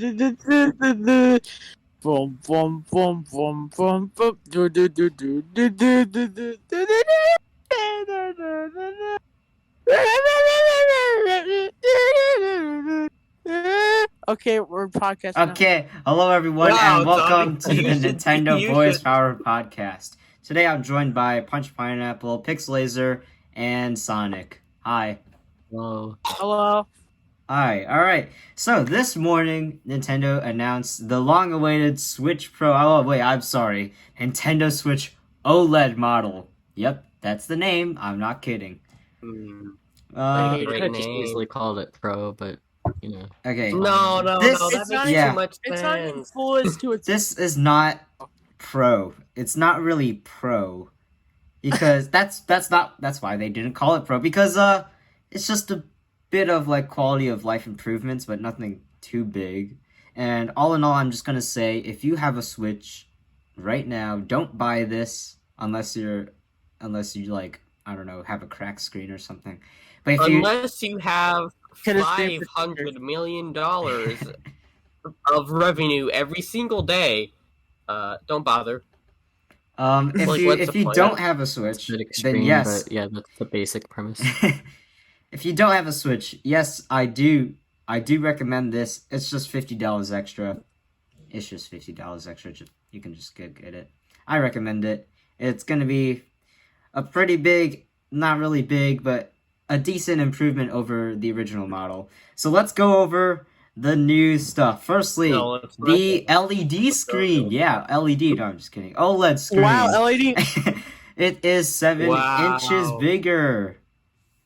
Boom, boom, boom, boom, boom, boom. Do, do, do, do, do, do, do, do, do, do, Okay, we're podcasting now. Okay, hello everyone, Wow, and welcome Tommy, to the Nintendo you Bois should- Power Podcast. Today I'm joined by Punch Pineapple, Pixelazer, and Sonic. Hi. Hello. Hello. Hi, alright. So, this morning, Nintendo announced the long-awaited Switch Pro... Oh, wait, I'm sorry. Nintendo Switch OLED model. Yep, that's the name. I'm not kidding. I hate could it. have just easily called it Pro, but you know. Okay. No, This- that it's makes not too even- much It's not even sense. full as to its. This is not pro. It's not really pro. Because that's why they didn't call it pro, because it's just a bit of like quality of life improvements, but nothing too big. And all in all, I'm just gonna say, if you have a Switch right now, don't buy this unless you like, I don't know, have a cracked screen or something. But if you Unless you have Can it stay $500 million of revenue every single day, don't bother. if Like, you what's if the you point? don't have a Switch, Bit then extreme, yes. but yeah, that's the basic premise. If you don't have a Switch, yes, I do recommend this. It's just $50 extra. It's just $50 extra. You can just get it. I recommend it. It's gonna be a pretty big, not really big, but a decent improvement over the original model. So let's go over the new stuff. Firstly, No, let's not. the LED screen. Yeah, LED. No, I'm just kidding. OLED screen. Wow, LED. It is 7 Wow. inches bigger.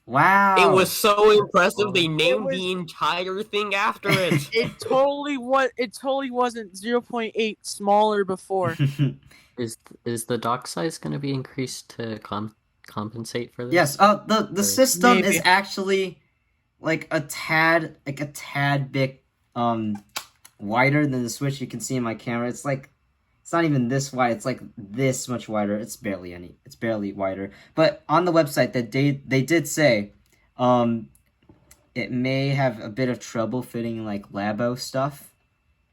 Wow. It was so impressive they It named was- the entire thing after it. It totally wasn't 0.8 smaller before. Is the dock size going to be increased to compensate for this? Yes. The system Maybe. is actually like a tad bit wider than the Switch. You can see in my camera. It's not even this wide. It's like this much wider. It's barely wider. But on the website that they did say, it may have a bit of trouble fitting like Labo stuff.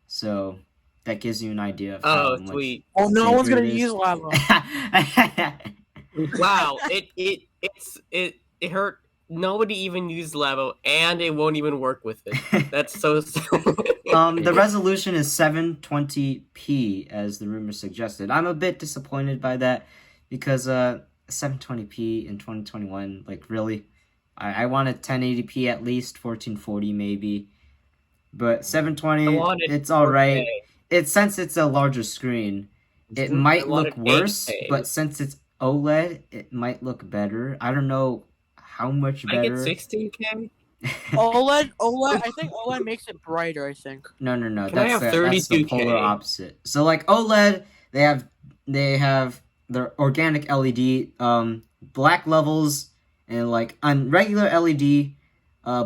So that gives you an idea of how Oh, much sweet. Oh, no one's bigger gonna it is. use lava. Wow, it hurt. Nobody even used Labo, and it won't even work with it. That's so. The resolution is 720p, as the rumor suggested. I'm a bit disappointed by that, because 720p in 2021, like, really? I wanted 1080p at least, 1440 maybe. But 720, it's alright. Since it's a larger screen, it might look worse, 8K. but since it's OLED, it might look better. I don't know how much I get better. 16K. OLED. I think OLED makes it brighter. I think. No. Can I have That's the 32K? polar opposite. So like OLED, they have their organic LED, black levels, and like on regular LED,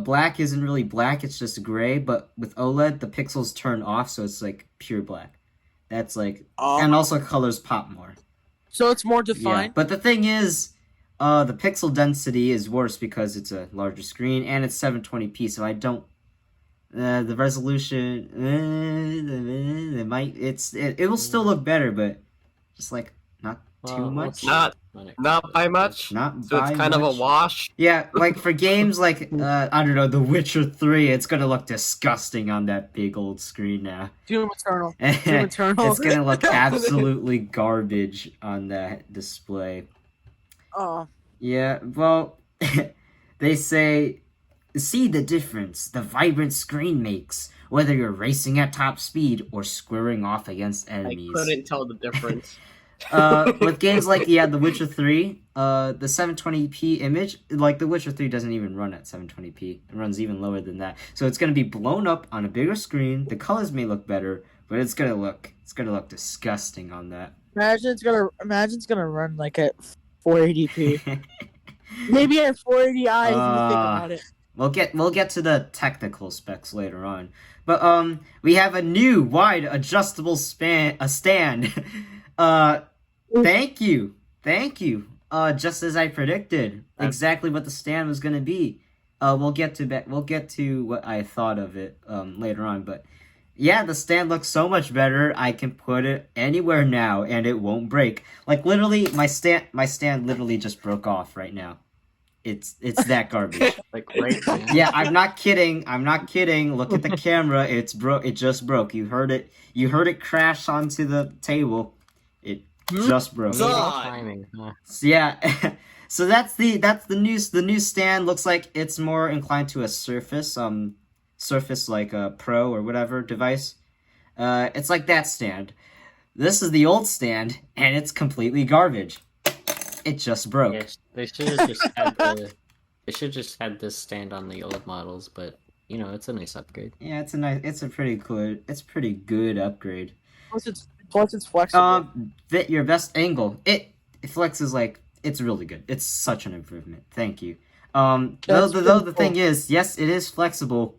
black isn't really black, it's just gray. But with OLED, the pixels turn off, so it's like pure black. That's like, and also colors pop more. So it's more Yeah, defined. but the thing is, the pixel density is worse because it's a larger screen and it's 720p. So I don't. The resolution, it will still look better, but just like not too much. Not by much. Not So it's by kind of much. a wash. Yeah, like for games like I don't know, The Witcher 3, it's gonna look disgusting on that big old screen now. Doom Eternal. Doom Eternal. It's gonna look absolutely garbage on that display. Oh. Yeah, well, they say, see the difference the vibrant screen makes, whether you're racing at top speed or squaring off against I enemies. couldn't tell the difference. With games like, The Witcher 3, the 720p image, like, The Witcher 3 doesn't even run at 720p. It runs even lower than that. So it's gonna be blown up on a bigger screen. The colors may look better, but it's gonna look disgusting on that. Imagine it's gonna run like at 480p. Maybe at 480i if you think about it. We'll get to the technical specs later on. But we have a new wide adjustable stand. Thank you. Just as I predicted, exactly what the stand was gonna be. We'll get to what I thought of it later on, but Yeah, the stand looks so much better. I can put it anywhere now, and it won't break. Like literally, my stand literally just broke off right now. It's that garbage. Like right now. Yeah, I'm not kidding. I'm not kidding. Look at the camera. It's broke. It just broke. You heard it. You heard it crash onto the table. It just broke. So- Amazing God. timing, huh? So, yeah. So that's the new stand. Looks like it's more inclined to a Surface like a Pro or whatever device. It's like that stand. This is the old stand, and it's completely garbage. It just broke. Yes, they should have just had the. They should just had this stand on the old models, but you know it's a nice upgrade. Yeah, it's a pretty good upgrade. Plus it's flexible. Your best angle. It flexes like it's really good. It's such an improvement. Thank you. Though That's the pretty thing cool. is, yes, it is flexible.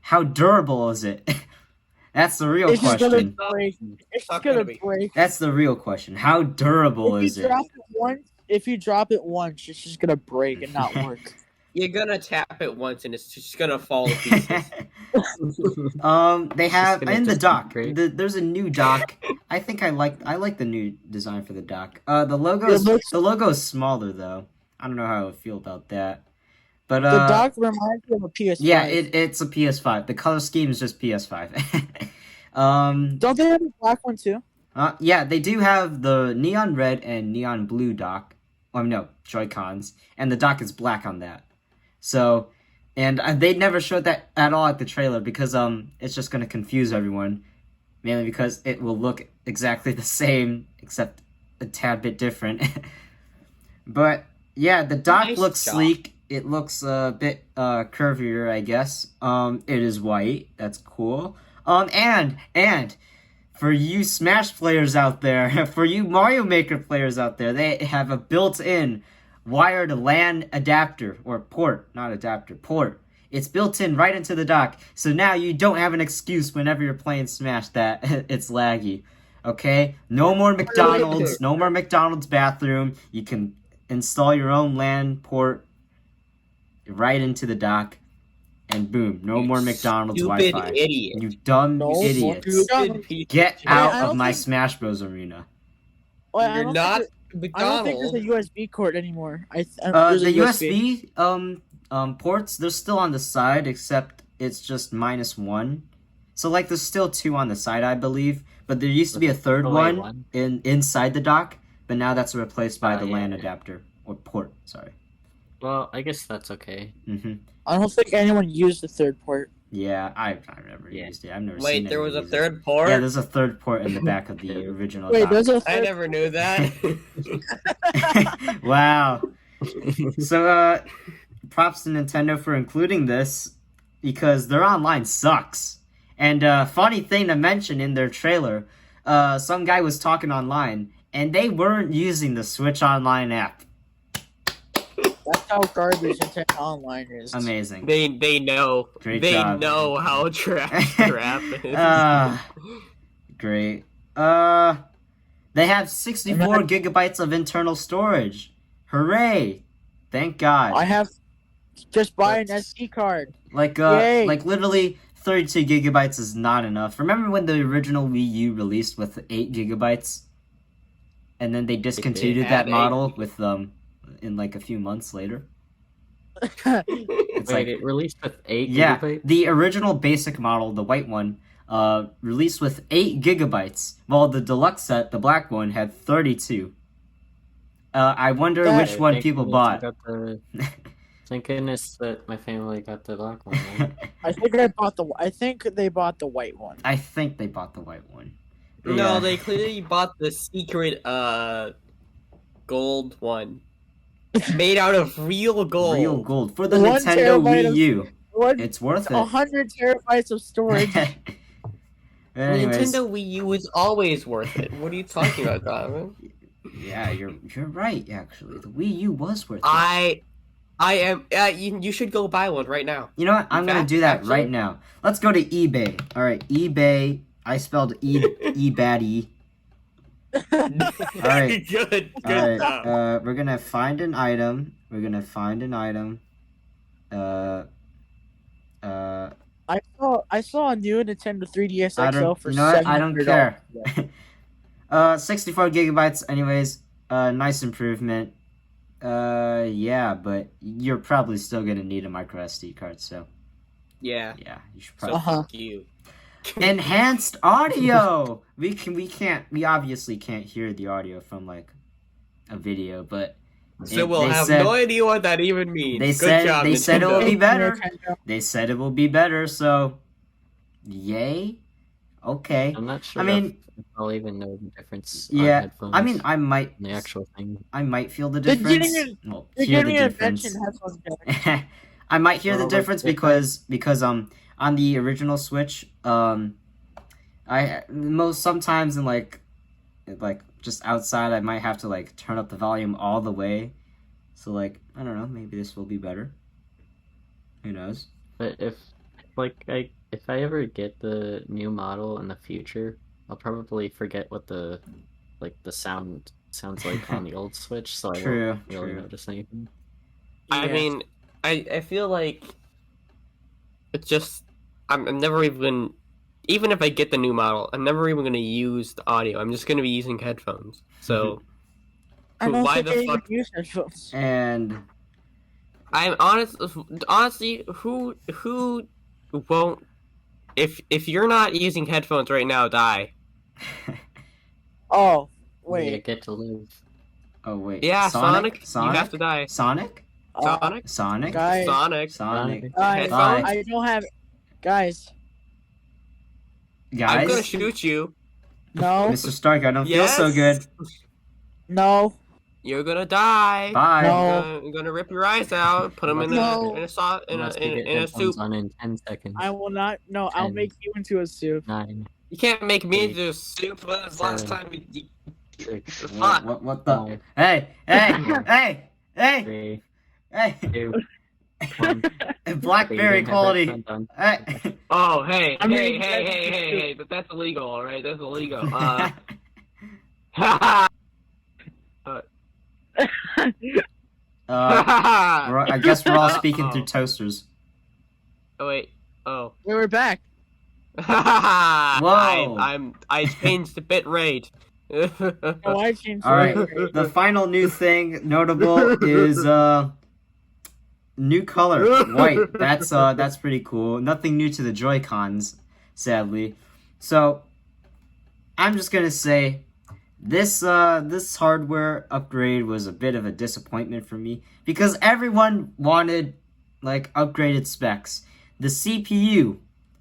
How durable is it? That's the real It's just gonna question. break. It's Not gonna gonna be. break. That's the real question. How durable is it? If you drop it once, it's just gonna break and not work. You're gonna tap it once and it's just gonna fall to pieces. They have gonna in the dock. disintegrate. There's a new dock. I think I like the new design for the dock. The It looks- logo is smaller though. I don't know how I feel about that. But The dock reminds me of a PS5. yeah, it's a PS5. The color scheme is just PS5. Don't they have a black one too? Yeah, they do have the neon red and neon blue dock. Oh no, Joy-Cons, and the dock is black on that. So, and they never showed that at all at the trailer because it's just gonna confuse everyone, mainly because it will look exactly the same except a tad bit different. But yeah, the dock Nice looks job. sleek. It looks a bit curvier, I guess. It is white. That's cool. And for you Smash players out there, for you Mario Maker players out there, they have a built-in wired LAN adapter, or port, not adapter, port. It's built in right into the dock, so now you don't have an excuse whenever you're playing Smash that it's laggy. Okay? No more McDonald's, no more McDonald's bathroom. You can install your own LAN port right into the dock, and boom, no You more McDonald's Stupid Wi-Fi. idiot. You dumb No, idiots. Stupid piece Get of shit. out I of don't my think- Smash Bros. Arena. Well, I You're don't not think I don't think there's McDonald's. a USB cord anymore. The USB ports, they're still on the side, except it's just -1. So like there's still 2 on the side, I believe, but there used to be a third Oh, one wait, one? inside the dock, but now that's replaced by Oh, the yeah, LAN yeah. adapter or port. Sorry. Well, I guess that's okay. I don't think anyone used the third port. Yeah, I've never Yeah. used it. I've never seen Wait, it. there was a third port? Yeah, there's a third port in the back of the original Wait, dock. there's a I third. never knew that. Wow. So, props to Nintendo for including this, because their online sucks. And, funny thing to mention in their trailer, some guy was talking online, and they weren't using the Switch Online app. That's how garbage Nintendo Online is. Amazing. they know. Great they job. know how crap is. Great. They have 64 gigabytes of internal storage. Hooray! Thank God. I have just buy an That's- SD card. Like Yay. literally 32 gigabytes is not enough. Remember when the original Wii U released with 8 gigabytes? And then they discontinued have that 8 model with in like a few months later. It's Wait, like it released with 8 yeah, gigabytes? the original basic model, the white one, released with 8 gigabytes, while the deluxe set, the black one, had 32. I wonder That- which one Thank people goodness I bought. got the- Thank goodness that my family got the black one. Man. I think they bought the white one. I think they bought the white one. No, Yeah. they clearly bought the secret gold one. Made out of real gold. Real gold for the 1 Nintendo terabyte Wii of- U. What? It's worth it. 100 terabytes of storage. Anyways, Nintendo Wii U is always worth it. What are you talking about, Donovan? yeah, you're right. Actually, the Wii U was worth it. I am. You should go buy one right now. You know what? I'm gonna fact, do that actually- right now. Let's go to eBay. All right, eBay. I spelled eBaddy. right. Good. All right. Job. We're gonna find an item. Uh. I saw I saw a new Nintendo 3DS I XL don't. for You know what? I don't $700. care. 64 gigabytes. Anyways, nice improvement. Yeah, but you're probably still gonna need a micro SD card. So Yeah. yeah, you should So probably. fuck you. Enhanced audio. We obviously can't hear the audio from like a video, but So It- we'll they have said- no idea what that even means. they Good said job, they said it will Nintendo. be better. Nintendo. They said it will be better. So, yay. Okay. I'm not sure. I mean, if I'll even know the difference. yeah. On headphones I mean, I might. and the actual thing. I might feel the They're difference. getting Well, They're hear giving the me a difference. mention headphones jack. I might hear the Well, difference if because on the original Switch, I sometimes in like just outside I might have to like turn up the volume all the way. So like I don't know, maybe this will be better. Who knows? But if I ever get the new model in the future, I'll probably forget what the sound sounds like on the old Switch, so I True, won't really true. notice anything. I Yeah. mean, I feel like it's just I'm never even if I get the new model, I'm never even gonna use the audio. I'm just gonna be using headphones. So I don't why think the they even fuck? use headphones. And I'm honestly, who won't? If you're not using headphones right now, die. Oh, You wait. get to live. oh wait, Yeah, Sonic, Sonic, you have to die. Sonic, Sonic, Sonic, Guys, Sonic. Sonic. guys, Headphones? I don't have. Guys, I'm gonna Guys, shoot you. no, Mr. Stark, I don't Yes. feel so good. no, You're gonna die. Bye. No. I'm gonna rip your eyes out. Put them in No. a sauce in Unless a you get in a headphones soup. on in 10 seconds. I will not. No, I'll 10. make you into a soup. 9, You can't make me Eight. into a soup. When was the last 7. time you 6, fuck? What the? 5, Hey, hey, hey, 3, hey, 2, 1. Blackberry quality. Hey. Oh, hey, I'm hey, gonna hey, get hey, you hey, soup. hey, but that's illegal, alright? That's illegal. I guess we're all speaking Uh-oh. through toasters. Oh wait. Oh. We're back. I changed the bit rate. Oh, I changed. All right. the The final new thing notable is new color, white. That's pretty cool. Nothing new to the Joy-Cons, sadly. So I'm just gonna say this hardware upgrade was a bit of a disappointment for me because everyone wanted like upgraded specs. The CPU,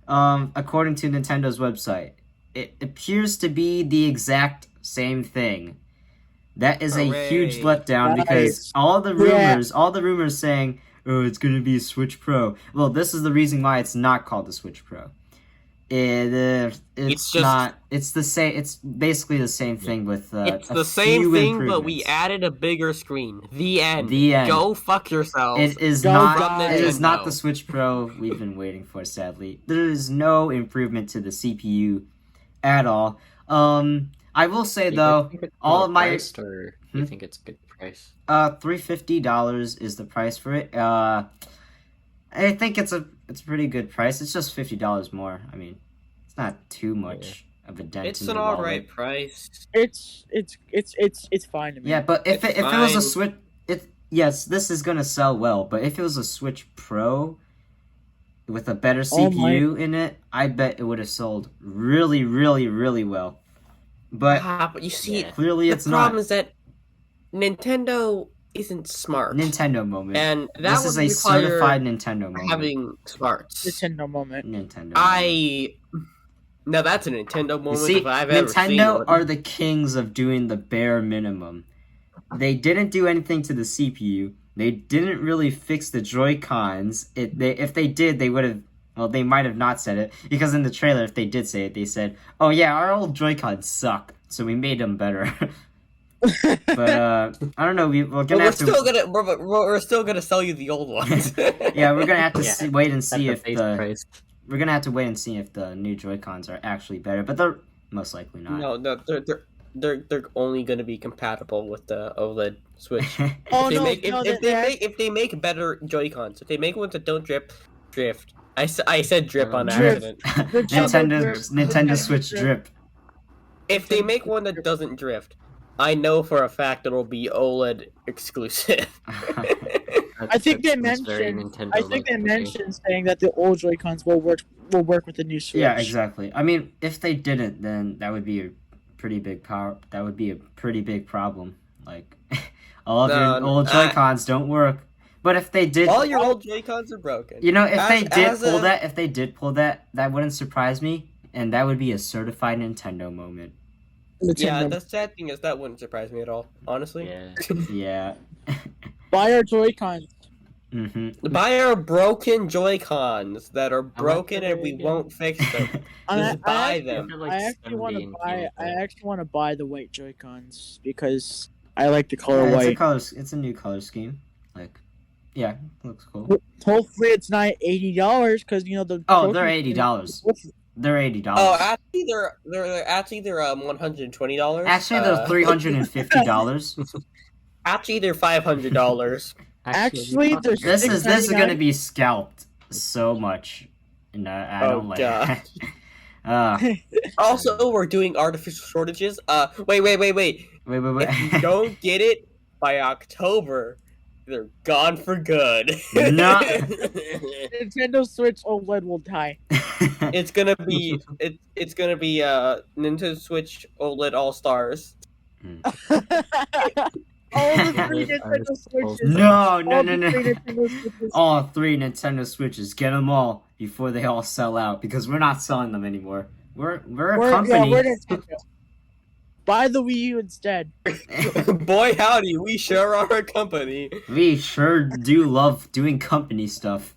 according to Nintendo's website, it appears to be the exact same thing. That is a huge Hooray. letdown Nice. because all the rumors saying, oh, it's gonna be a Switch Pro. Well, this is the reason why it's not called the Switch Pro. It's It's just- not. It's the same. It's basically the same thing with. It's a the same few thing, but we improvements. added a bigger screen. The end. The end. Go fuck yourselves. It is Go not. die. It is not Nintendo. the Switch Pro we've been waiting for. Sadly, there is no improvement to the CPU at all. I will say though, all of my Priced, or you Hmm? think it's a good price? $350 is the price for it. I think it's a pretty good price. It's just $50 more. I mean, it's not too much of a dent It's in an your wallet. alright price. It's fine to me. Yeah, but if It's it was a fine. Switch, yes, this is gonna sell well. But if it was a Switch Pro with a better Oh CPU in it, I bet it would have sold really, really, really well. But But you see, Yeah. clearly, the it's problem not. is that Nintendo isn't smart. Nintendo moment. And that This would is a require certified Nintendo moment. having smarts. Nintendo moment. Nintendo. Now that's a Nintendo You moment see, if I've ever seen Nintendo one. are the kings of doing the bare minimum. They didn't do anything to the CPU. They didn't really fix the Joy-Cons. If they did, they would have. Well, they might have not said it because in the trailer, if they did say it, they said, "Oh yeah, our old Joy-Cons suck, so we made them better." But I don't know. We're But gonna have to. we're still gonna sell you the old ones. Yeah, we're gonna have to Yeah, wait and That's see the if base the. price. We're gonna have to wait and see if the new Joy-Cons are actually better, but they're most likely not. No, they're only gonna be compatible with the OLED Switch. Oh if they no, make, no, if they make better Joy-Cons, if they make ones that don't drip, Drift. I said drip on Drift. accident. Nintendo Switch drip. If they make one that doesn't drift, I know for a fact it'll be OLED exclusive. I think they mentioned. I think they mentioned saying that the old Joy-Cons will work with the new Switch. Yeah, exactly. I mean, if they didn't, then that would be a pretty big That would be a pretty big problem. Like, all of your old Joy-Cons don't work. But if they did, all your old Joy-Cons are broken. You know, if they did pull that, that wouldn't surprise me, and that would be a certified Nintendo moment. Yeah, the sad thing is that wouldn't surprise me at all, honestly. Yeah. Yeah. Buy our Joy-Cons. Buy our broken Joy-Cons that are broken and we won't fix them. Just buy them. I actually want to buy the white Joy-Cons because I like the color white. It's a new color scheme. Like, yeah, it looks cool. Hopefully, it's not $80 because you know the. Oh, they're $80. They're $80. Oh, actually, they're $120. Actually, they're $350. Actually, they're $500. Actually, this is gonna be scalped so much, and I don't like it. Also, we're doing artificial shortages. Wait. If you don't get it by October, they're gone for good. No. Nintendo Switch OLED will die. It's gonna be Nintendo Switch OLED All Stars. All the 3 Nintendo Switches. No. All 3 Nintendo Switches. Get them all before they all sell out because we're not selling them anymore. We're a company. Yeah, we're Nintendo. Buy the Wii U instead. Boy, howdy, we sure are a company. We sure do love doing company stuff.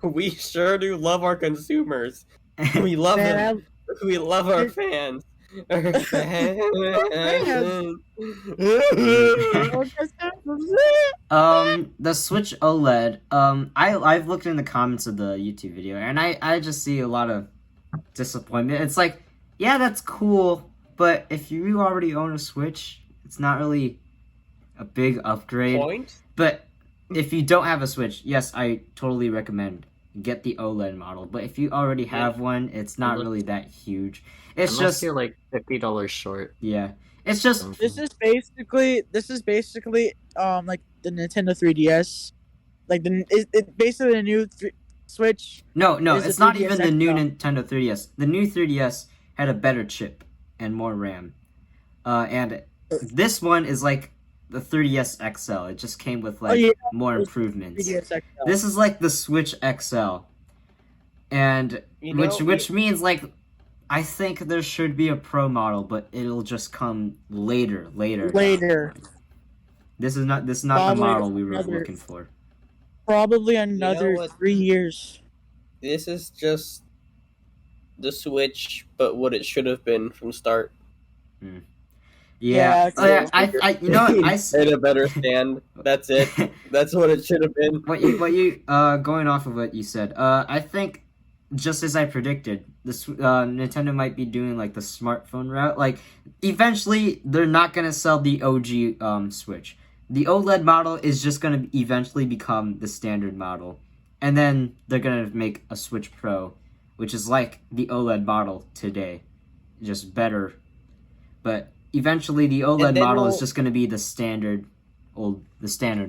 We sure do love our consumers. We love them. We love our fans. The Switch OLED. I've looked in the comments of the YouTube video, and I just see a lot of disappointment. It's like, yeah, that's cool, but if you already own a Switch, it's not really a big upgrade. But if you don't have a Switch, yes, I totally recommend get the OLED model. But if you already have one, it's not really that huge. It's Unless just you're like $50 short. Yeah, it's just this is basically like the Nintendo 3DS, like it basically the new Switch. No, it's not even the new Nintendo 3DS. The new 3DS had a better chip and more RAM, and this one is like the 3DS XL. It just came with like more improvements. This is like the Switch XL, and which means like. I think there should be a Pro model, but it'll just come later. This is not the model we were looking for. Probably another 3 years. This is just the Switch, but what it should have been from start. Yeah. I you know I made a better stand. That's it. That's what it should have been. What you going off of what you said, I think. Just as I predicted, this Nintendo might be doing like the smartphone route. Like, eventually, they're not gonna sell the OG Switch. The OLED model is just gonna eventually become the standard model, and then they're gonna make a Switch Pro, which is like the OLED model today, just better. But eventually, the OLED model is just gonna be the standard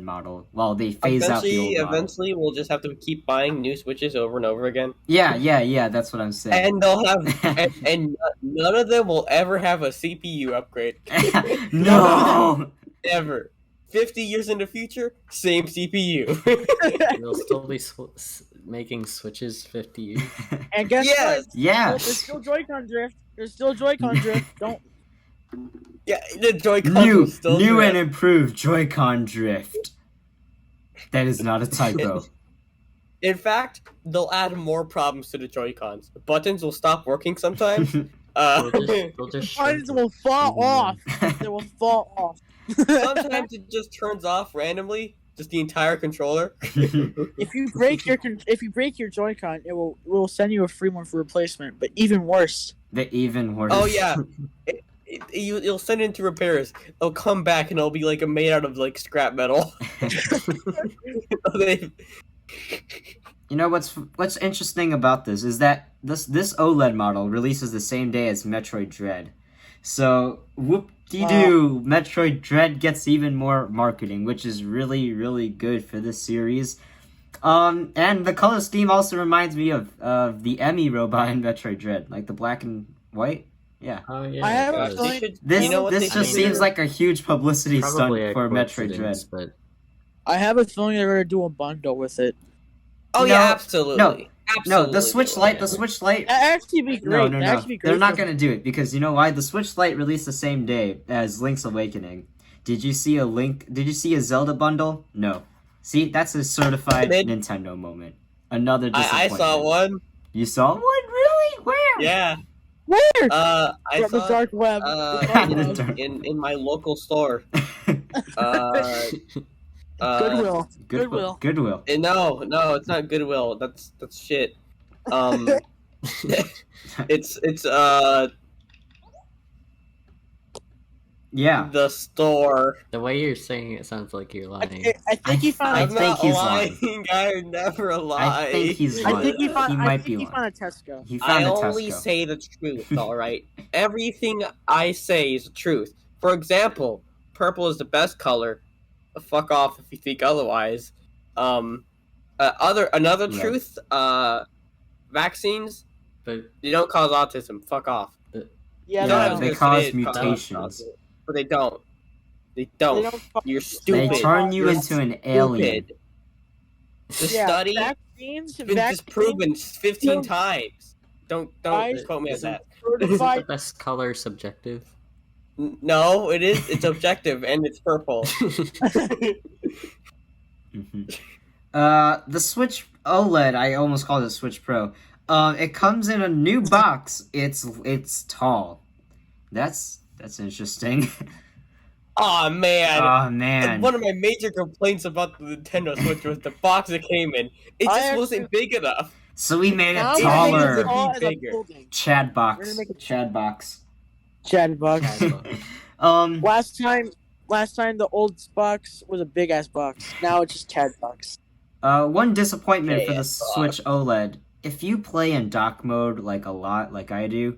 model while they phase out the old model. Eventually, we'll just have to keep buying new Switches over and over again. Yeah, that's what I'm saying. And they'll have, and none of them will ever have a CPU upgrade. No! Ever. 50 years in the future, same CPU. They'll still be making Switches 50 years. And guess what? Yeah. There's still Joy-Con drift. Don't. Yeah, the Joy-Con new and improved Joy-Con drift. That is not a typo. In fact, they'll add more problems to the Joy-Cons. The buttons will stop working sometimes. Buttons will fall off. They will fall off. Sometimes it just turns off randomly, just the entire controller. If you break your Joy-Con, it will send you a free one for replacement. But even worse. Oh yeah. You'll send it into repairs. It'll come back and it'll be like made out of like scrap metal. You know what's interesting about this is that this OLED model releases the same day as Metroid Dread. So whoop-de-doo, Metroid Dread gets even more marketing, which is really, really good for this series. And the color scheme also reminds me of the Emmy robot in Metroid Dread, like the black and white. Yeah. Oh yeah. I have it a does. feeling- This You know what this they just should seems do? like a huge publicity stunt Probably a for Metroid Dread. coincidence, but I have a feeling they're gonna do a bundle with it. Oh No, yeah, absolutely. No, Absolutely. the Switch they Lite, will. the Switch Lite. That'd actually be great. No. That'd actually be great They're not for- gonna do it because you know why? The Switch Lite released the same day as Link's Awakening. Did you see a Zelda bundle? No. See, that's a certified Did. Nintendo moment. Another I disappointment. saw one. You saw one? Really? Where? Yeah. Where? I From the saw dark web. The dark in the web. dark. in my local store. Goodwill. Goodwill. Goodwill. No, it's not Goodwill. That's shit. It's Yeah. the store. the way you're saying it sounds like you're lying. I think he found. I I'm think not he's lying. lying. I never lie. I think he's I lying. think he found. He I might think be he lying. found a Tesco. He I found a only Tesco. say the truth, alright? Everything I say is the truth. For example, purple is the best color. Fuck off if you think otherwise. Another Right. truth, vaccines, But they don't cause autism. Fuck off. Yeah, You know Yeah, what I was they gonna cause say? It mutations. But they don't. They They don't. don't fuck- You're They stupid. turn you You're into an alien. stupid. The Yeah, study vaccines. has been disproven 15 times. Don't Guys, quote me on isn't- that. isn't the Certified. best color subjective? No, it is. It's objective and it's purple. The Switch OLED, I almost called it Switch Pro. It comes in a new box. It's tall. That's interesting. Aw, man. Oh man. One of my major complaints about the Nintendo Switch was the box it came in. It I just wasn't big enough. So we made Now it we're making taller. it tall as a Bigger. building. Chad We're box. gonna make it- Chad box. Chad box. Last time the old box was a big ass box. Now it's just Chad box. One disappointment for the Yes, Switch OLED. If you play in dock mode like a lot, like I do,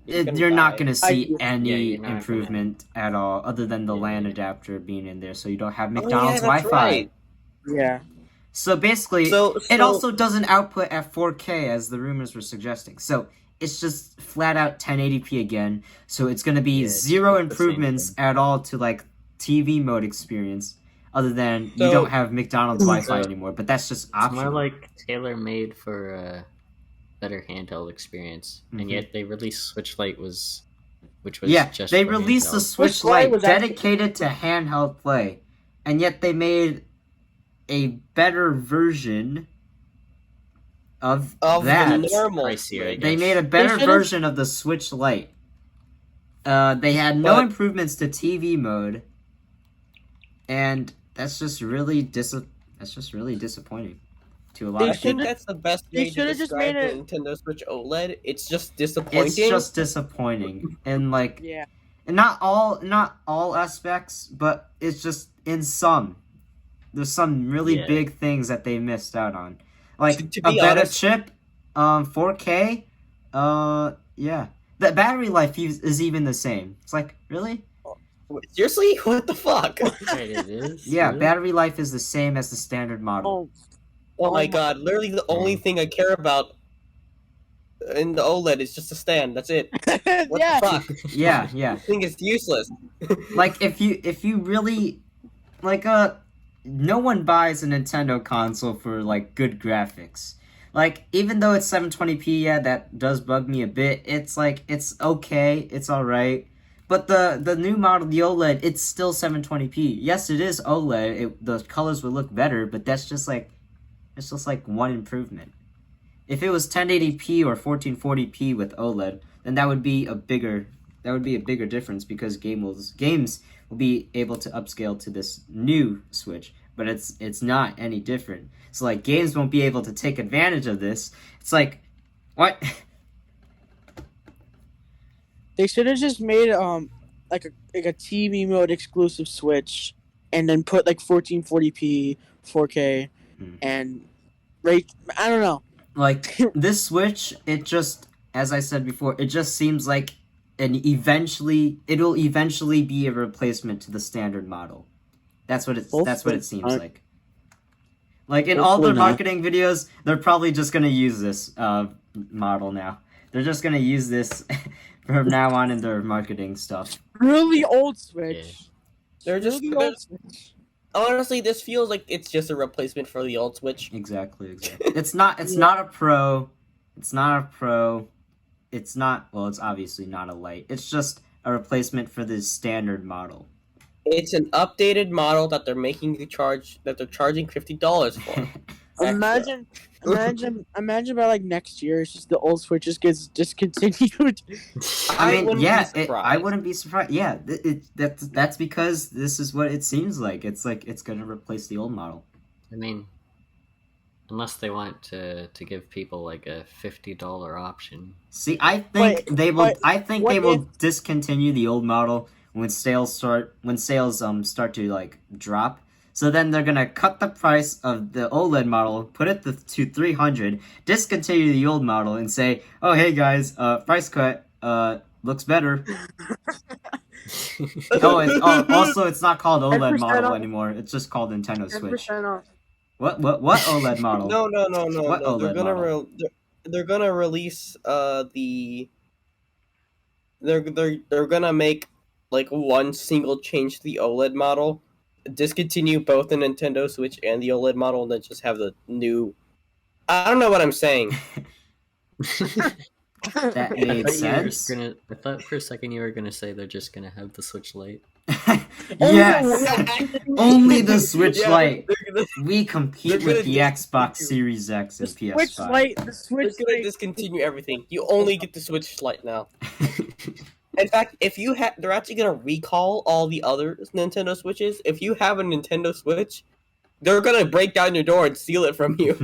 you're not die. gonna see do. any Yeah, you're not improvement at all, other than the Yeah. LAN adapter being in there, so you don't have Oh, yeah, McDonald's that's Wi-Fi. right. Yeah. So basically, So it also doesn't output at 4K as the rumors were suggesting. So it's just flat out 1080p again. So it's going to be Yeah, it's zero the same improvements thing. at all to like TV mode experience, other than you So- don't have McDonald's Wi-Fi So- anymore. But that's just It's more optional. like tailor made for a better handheld experience, Mhm. and yet they released Switch Lite which was Yeah, just they for released the handheld. Switch Lite Lite was actually- dedicated to handheld play, and yet they made a better version of Of that. the normal pricier, I Switch. They guess. made a better should've- version of the Switch Lite. They had no But- improvements to TV mode, and that's just really disappointing to a lot They I of think people. should've- that's the best they way to should've just describe made the it- Nintendo Switch OLED. It's just disappointing. It's just disappointing, and like, Yeah. and not all aspects, but it's just in some. There's some really Yeah. big things that they missed out on, like To a be better honest- chip, 4K. Yeah, the battery life is even the same. It's like, really? Seriously? What the fuck? Wait, it is? Yeah, Really? battery life is the same as the standard model. Oh, Oh my my- god, literally the only Mm. thing I care about in the OLED is just a stand. That's it. What yeah. the fuck? Yeah, yeah. I think it's useless. Like if you really like no one buys a Nintendo console for like good graphics. Like even though it's 720p, yeah, that does bug me a bit. It's like it's okay, it's all right. But the new model, the OLED, it's still 720p. Yes, it is OLED. The colors would look better, but that's just like it's just like one improvement. If it was 1080p or 1440p with OLED, then that would be a bigger difference because games will be able to upscale to this new Switch, but it's not any different. So like games won't be able to take advantage of this. It's like what? They should have just made like a TV mode exclusive Switch, and then put like 1440p, 4K, Hmm. and Right? I don't know. Like this Switch, it just, as I said before, it just seems like it'll eventually be a replacement to the standard model. That's what it seems not. like. Like in all Hopefully their not. marketing videos, they're probably just gonna use this model now. They're just gonna use this from now on in their marketing stuff. Really old Switch. They're just Really old Switch. honestly, this feels like it's just a replacement for the old Switch. Exactly. It's not a pro. It's not a pro. It's not, well, it's obviously not a light. It's just a replacement for the standard model. It's an updated model that they're charging $50 for. Imagine by like next year, it's just the old Switch just gets discontinued. I mean, wouldn't yeah, be surprised. I wouldn't be surprised. Yeah, that's because this is what it seems like. It's gonna replace the old model. I mean, unless they want to give people like a $50 option. See, I think they will. I think what they will discontinue the old model when sales start to like drop. So then they're gonna cut the price of the OLED model, put it to $300, discontinue the old model, and say, "Oh, hey guys, price cut. Looks better." Also, it's not called OLED 10% model off. anymore. It's just called Nintendo Switch. 10% off. What OLED model? No. What They're OLED gonna model? they're gonna release they're gonna make like one single change to the OLED model, discontinue both the Nintendo Switch and the OLED model, and then just have the new. I don't know what I'm saying. That made sense. I thought for a second you were gonna say they're just gonna have the Switch Lite. Yes, only the Switch Yeah, Lite. they're gonna- We compete they're with gonna the Xbox Series X and Switch PS5. Lite. The They're Switch gonna Lite. discontinue everything. You only get the Switch Lite now. In fact, they're actually gonna recall all the other Nintendo Switches. If you have a Nintendo Switch, they're gonna break down your door and steal it from you,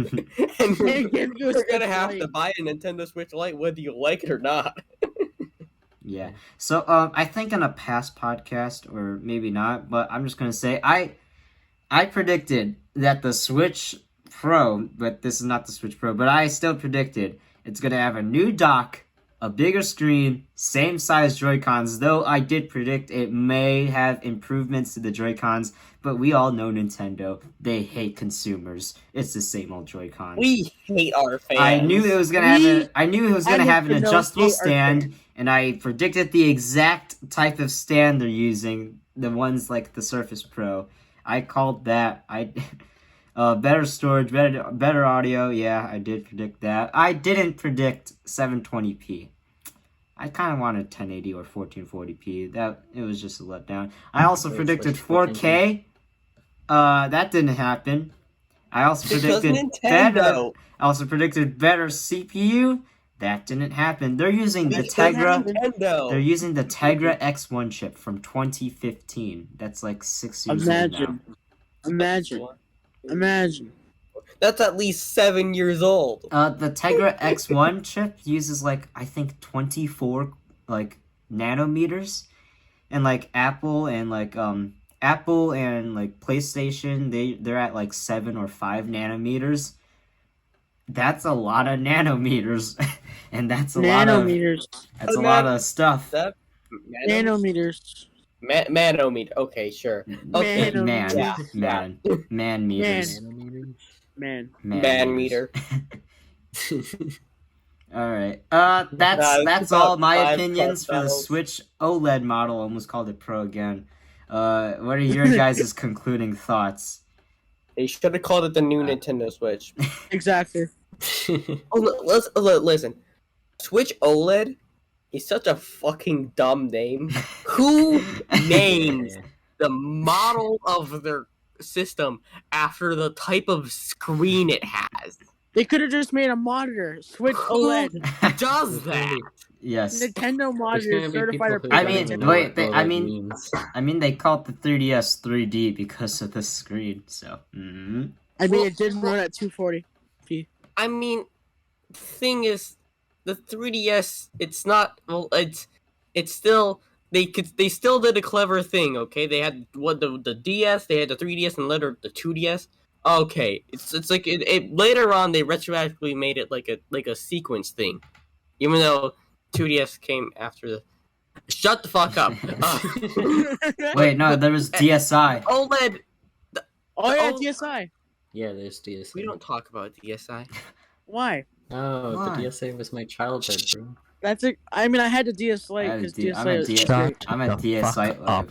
and They give you a you're gonna Switch have Lite. to buy a Nintendo Switch Lite whether you like it or not. Yeah. So I think in a past podcast, or maybe not, but I'm just gonna say I predicted that the Switch Pro, but this is not the Switch Pro, but I still predicted it's gonna have a new dock, a bigger screen, same size Joy-Cons, though I did predict it may have improvements to the Joy-Cons, but we all know Nintendo. They hate consumers. It's the same old Joy-Cons. We hate our fans. I knew it was gonna have an Nintendo adjustable hate our stand, fans. and I predicted the exact type of stand they're using. The ones like the Surface Pro. I called that. Better storage, better audio. Yeah, I did predict that. I didn't predict 720p. I kind of wanted 1080 or 1440p. It was just a letdown. I also predicted 4K. That didn't happen. I also predicted better. I also predicted better CPU. That didn't happen. They're using the Tegra. Nintendo. They're using the Tegra X1 chip from 2015. That's like 6 years old now. Imagine. That's at least 7 years old. The Tegra X1 chip uses like I think 24 like nanometers, and like Apple and PlayStation they're at like 7 or 5 nanometers. That's a lot of nanometers, and that's a lot of stuff. That Nanometers. Manometer. Okay, sure. Okay. Man meters. Man. Man meter. All right. That's all my opinions for the battles. Switch OLED model. Almost called it Pro again. What are your guys' concluding thoughts? They should have called it the new Nintendo Switch. Exactly. Listen. Switch OLED is such a fucking dumb name. Who names the model of their system after the type of screen it has? They could have just made a monitor. Switch OLED. Does that? Yes. Nintendo monitor certified. I mean, they called the 3DS 3D because of the screen. So. Mm-hmm. I mean, it did run at 240p. I mean, the thing is, the 3DS. It's not. Well, it's still. They still did a clever thing. Okay, they had the DS. They had the 3DS and later the 2DS. Okay, it's like it later on they retroactively made it like a sequence thing, even though 2DS came after the. Shut the fuck up. Wait, no, there was DSi. OLED. Oh yeah, Oh. DSi. Yeah, there's DSA. We don't talk about DSi. Why? Oh, Why? the DSA was my childhood, bro. That's it. I mean, I had a DS Lite because DSi was great. I'm a DSi. up.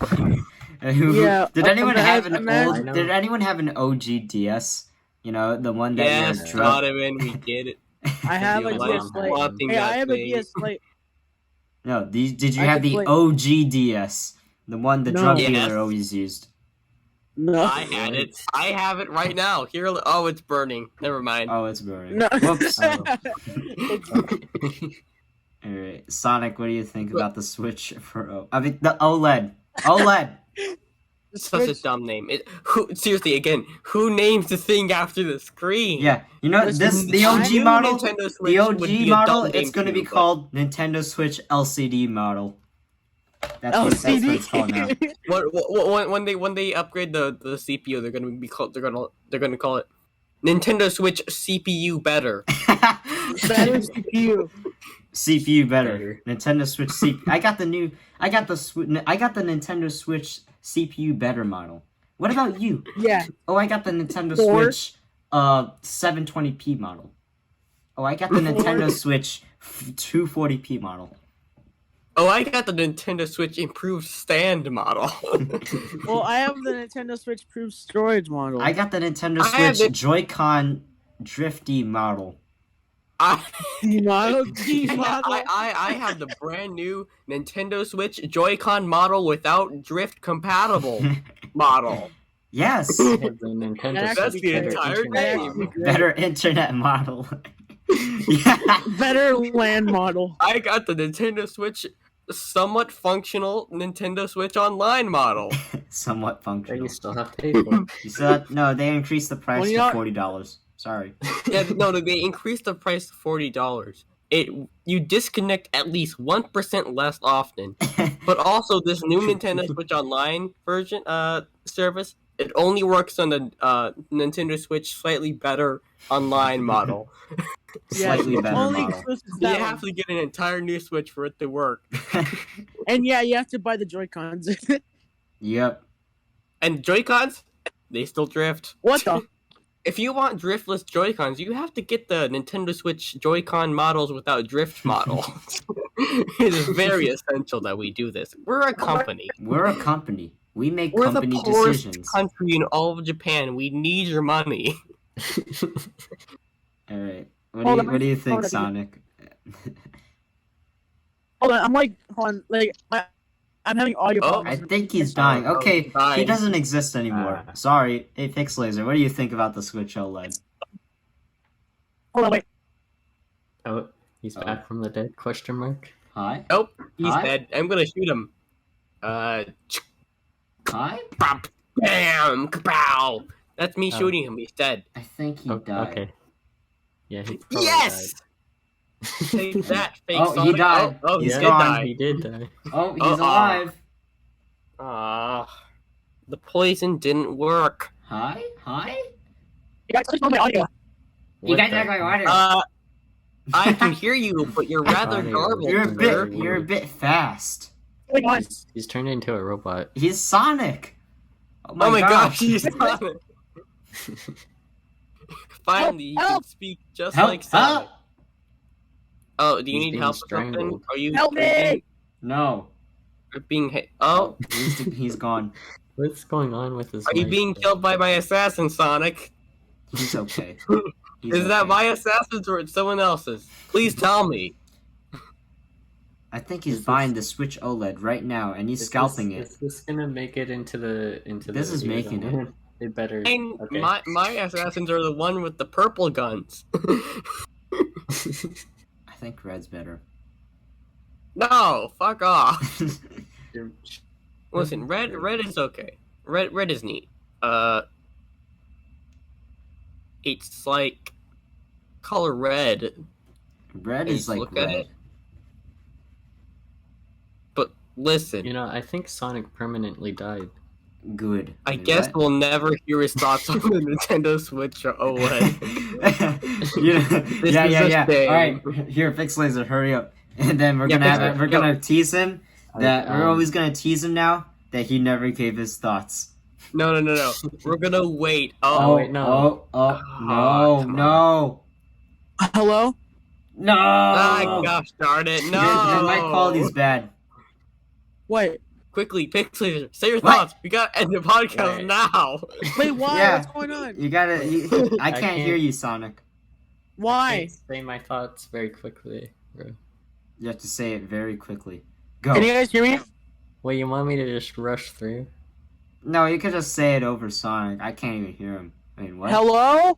Yeah, Did anyone have an imagine- old? Did anyone have an OG DS? You know, the one that Yes, you drug. Donovan, we get it. I have a You DS like Lite. wanting Hey, I that have a thing. DS Lite. No, did you I have could the play- OG DS? The one the No. drug Yes. dealer always used. No. I had it. I have it right now. Here. Oh, it's burning. Never mind. Oh, it's burning. No. Whoops. Oh. Alright, Sonic, what do you think about the Switch for? I mean, the OLED. OLED. It's such a dumb name. Seriously, again, who names the thing after the screen? Yeah, you know Listen, the I OG knew model. Nintendo Switch The would OG be a model. dumb name It's going to too, be but- called Nintendo Switch LCD model. That's what it's called now. When they upgrade the CPU, they're gonna be called. They're gonna call it Nintendo Switch CPU better. Better CPU. CPU better. Better. Nintendo Switch CPU. I got the Nintendo Switch CPU better model. What about you? Yeah. Oh, I got the Nintendo Four. Switch 720p model. Oh, I got the Nintendo Switch 240p model. Oh, I got the Nintendo Switch improved stand model. Well, I have the Nintendo Switch Improved Storage model. I got the Nintendo I have Switch the- Joy-Con drifty model. D model. D model. I have the brand new Nintendo Switch Joy-Con model without drift compatible model. Yes, I have the Nintendo That's Switch the better entire internet name. model. better internet model. Yeah. Better land model. I got the Nintendo Switch somewhat functional Nintendo Switch Online model. Somewhat But functional. you still have to pay for it. You said no. They increased the price Well, you to know- $40. Sorry. Yeah, no, they increased the price to $40. You disconnect at least 1% less often. But also, this new Nintendo Switch Online version service, it only works on the Nintendo Switch slightly better online model. Slightly better only model. exclusive to You that have to get an entire new Switch for it to work. one. And yeah, you have to buy the Joy-Cons. Yep. And Joy-Cons, they still drift. What the? If you want driftless Joy-Cons, you have to get the Nintendo Switch Joy-Con models without drift models. It is very essential that we do this. We're a company. We're a company. We make We're the company poorest decisions. country in all of Japan. We need your money. All right. Hold on, What do you hold think, on. Sonic? Hold on, I'm having audio Oh, I problems. think he's dying. Oh, Okay, he dying. doesn't exist anymore. Sorry. Hey, Pixelazer, what do you think about the Switch OLED? Hold on, wait. Oh, he's Oh. back from the dead? Question mark. Hi? Nope, he's Hi? dead. I'm gonna shoot him. Hi? Bam, kapow! That's me Oh. shooting him. He's dead. I think he Oh, died. okay. Yeah, he probably Yes! Take that, fake Oh, he Sonic. died. Oh, He's he gone. did died. die. He did die. Oh, he's Uh-oh. alive. The poison didn't work. Hi? Hi? You guys switched on my audio. You What guys the- are going water. I can hear you, but you're rather Audio. garbled. You're a sir. bit. You're a bit fast. Wait, on. He's turned into a robot. He's Sonic. Oh my gosh, he's Sonic. Finally, you can Help! speak just Help! like Sonic. Help! Oh, do you He's need being help with something? strangled. Are you Help me! No. being hit? Oh, He's gone. What's going on with his are you life? being killed by my assassin, Sonic? He's okay. He's Is that okay. my assassin's or it's someone else's? Please tell me. I think he's buying the Switch OLED right now, and he's scalping it. Is this gonna make it into the This is video, making though? it. It better. And Okay. my assassins are the one with the purple guns. I think Red's better. No, fuck off. You're- Listen, red is okay. Red is neat. It's like color red, Red Hey, is like look at red. it. but listen. You know, I think Sonic permanently died. Good. I Wait, guess what? we'll never hear his thoughts on the Nintendo Switch OLED. Yeah, is a yeah. shame. All right, here, Pixelazer, hurry up. And then we're Yeah, gonna Pixelazer, tease him that we're Um, always gonna tease him now that he never gave his thoughts. No. We're gonna wait. Oh, wait, no. No, come no, Hello? no. Ah, gosh darn it! No. Your mic quality's bad. What? Quickly, Pixelaser, say your What? thoughts. We gotta end the podcast Wait. now. Wait, why? Yeah. What's going on? You gotta. I I can't can't- hear you, Sonic. Why? Say my thoughts very quickly, bro. You have to say it very quickly. Go. Can you guys hear me? Wait, you want me to just rush through? No, you could just say it over Sonic. I can't even hear him. I mean, what? Hello?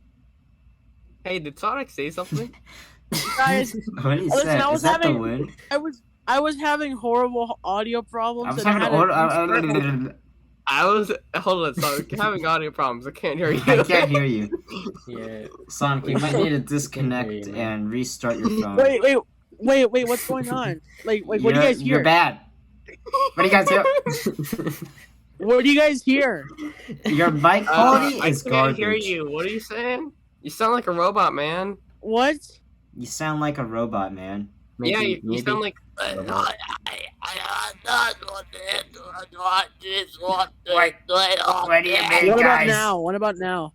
Hey, did Sonic say something? Guys, What did he listen, say? I was Is that the having- wind? I was having horrible audio problems. I was and having I had to Hold on, Sonic. You're having audio problems. I can't hear you. I can't hear you. Yeah. Sonic, you might need to disconnect hear you, man. and restart your phone. Wait, what's going on? Like, what do you guys hear? You're bad. What do you guys hear? What do you guys hear? Your mic quality I is can't garbage. hear you. What are you saying? You sound like a robot, man. What? You sound like a robot, man. Yeah, you sound like. What do you mean, What about guys? now? What about now?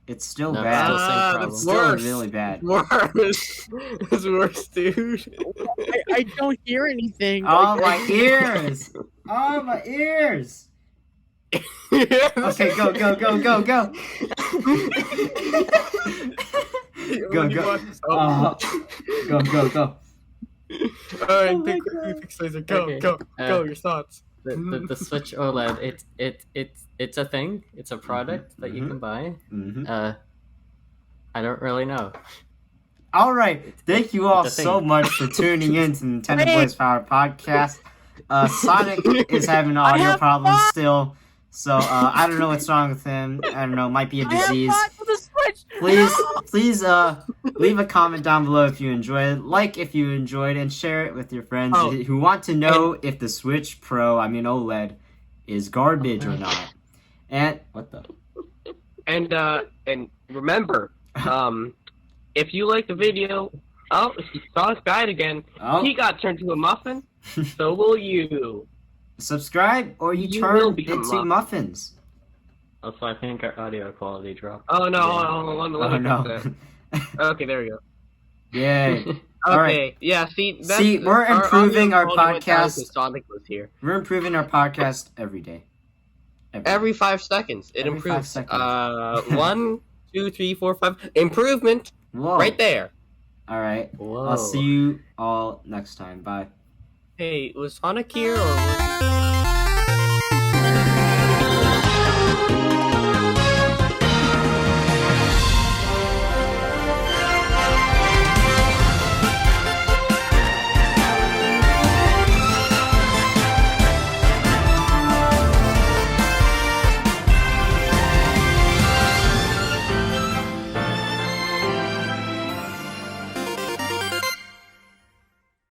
It's still No, bad. still same problem. It's still Worse. really bad. Worse. It's worse, dude. I don't hear anything. Oh, Like, my ears! Oh, my ears! Okay, go. Go. Oh, go. Alright, Oh my Pixelazer, Okay, go, your thoughts. The Switch OLED, it's a thing. It's a product that you can buy. Mm-hmm. I don't really know. All right, thank you all It's a so thing. much for tuning in to Nintendo Boys Power Podcast. Sonic is having audio have problems fun. still, so I don't know what's wrong with him. I don't know, might be a I have disease. fun with the Switch. Please leave a comment down below if you enjoyed it, like if you enjoyed, and share it with your friends Oh, who want to know if the Switch Pro, I mean OLED, is garbage or not. And what the? And remember, if you like the video, Sonic's died again. Oh, He got turned to a muffin. So will you. subscribe or you You turn will become into muffin. muffins. Also, I think our audio quality dropped. Oh no, Yeah. hold on, let Oh me fix no! that. Okay, there we go. Yay! Okay, All right. yeah, see, that's, See, we're improving our audio quality went down podcast. because Sonic was here. We're improving our podcast every day. Every 5 seconds, it Every 5 improves. seconds. 1, 2, 3, 4, 5. Improvement Whoa! right there. All right. Whoa. I'll see you all next time. Bye. Hey, was Sonic here or was